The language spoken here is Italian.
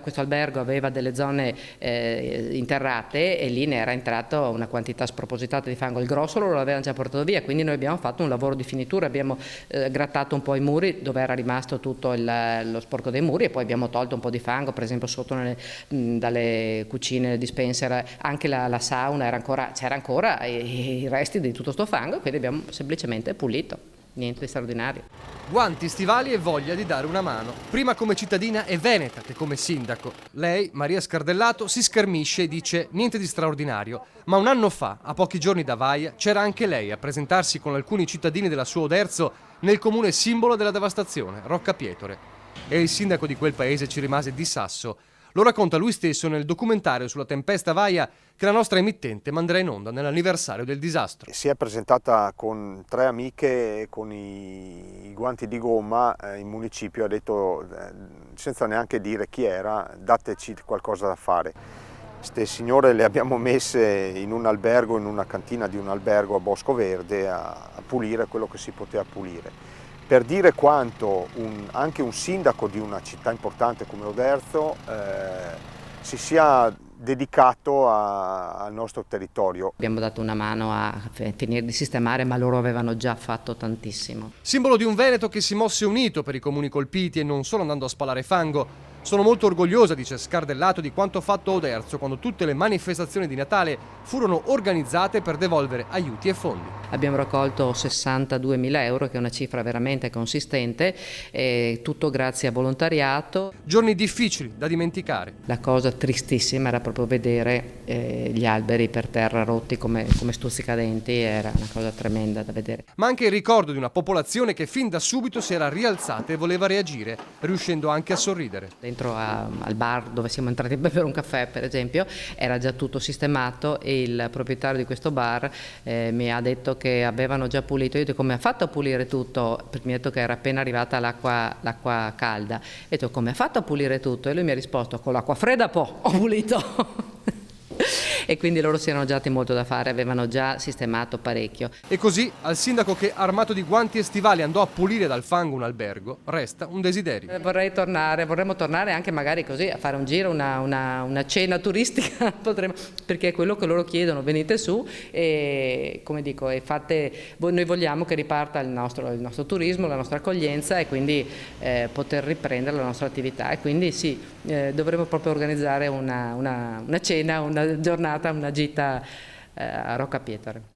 Questo albergo aveva delle zone interrate e lì ne era entrato una quantità spropositata di fango. Il grosso lo avevano già portato via, quindi noi abbiamo fatto un lavoro di finitura, abbiamo grattato un po' i muri dove era rimasto tutto lo sporco dei muri e poi abbiamo tolto un po' di fango, per esempio sotto dalle cucine dispenser, anche la sauna c'era ancora i resti di tutto sto fango, quindi abbiamo semplicemente pulito. Niente di straordinario. Guanti, stivali e voglia di dare una mano, prima come cittadina e veneta che come sindaco. Lei, Maria Scardellato, si schermisce e dice niente di straordinario, ma un anno fa, a pochi giorni da Vaia, c'era anche lei a presentarsi con alcuni cittadini della sua Oderzo nel comune simbolo della devastazione, Roccapietore. E il sindaco di quel paese ci rimase di sasso. Lo racconta lui stesso nel documentario sulla tempesta Vaia che la nostra emittente manderà in onda nell'anniversario del disastro. Si è presentata con 3 amiche con i guanti di gomma in municipio, ha detto senza neanche dire chi era: dateci qualcosa da fare. Queste signore le abbiamo messe in un albergo, in una cantina di un albergo a Bosco Verde a pulire quello che si poteva pulire. Per dire quanto anche un sindaco di una città importante come Oderzo si sia dedicato al nostro territorio. Abbiamo dato una mano a finire di sistemare, ma loro avevano già fatto tantissimo. Simbolo di un Veneto che si mosse unito per i comuni colpiti e non solo andando a spalare fango. Sono molto orgogliosa, dice Scardellato, di quanto fatto a Oderzo quando tutte le manifestazioni di Natale furono organizzate per devolvere aiuti e fondi. Abbiamo raccolto 62.000 euro, che è una cifra veramente consistente, tutto grazie a volontariato. Giorni difficili da dimenticare. La cosa tristissima era proprio vedere gli alberi per terra rotti come stuzzicadenti, era una cosa tremenda da vedere. Ma anche il ricordo di una popolazione che fin da subito si era rialzata e voleva reagire, riuscendo anche a sorridere. Dentro al bar dove siamo entrati a bere un caffè, per esempio, era già tutto sistemato e il proprietario di questo bar mi ha detto che avevano già pulito. Io ho detto: come ha fatto a pulire tutto? Perché mi ha detto che era appena arrivata l'acqua calda. E ho detto: come ha fatto a pulire tutto? E lui mi ha risposto: con l'acqua fredda ho pulito. E quindi loro si erano già dati molto da fare, avevano già sistemato parecchio. E così al sindaco che, armato di guanti e stivali, andò a pulire dal fango un albergo, resta un desiderio. Vorremmo tornare anche magari così a fare un giro, una cena turistica, perché è quello che loro chiedono: venite su e, come dico, noi vogliamo che riparta il nostro turismo, la nostra accoglienza e quindi poter riprendere la nostra attività. E quindi sì, dovremmo proprio organizzare una cena, una giornata, una gita a Roccapietore.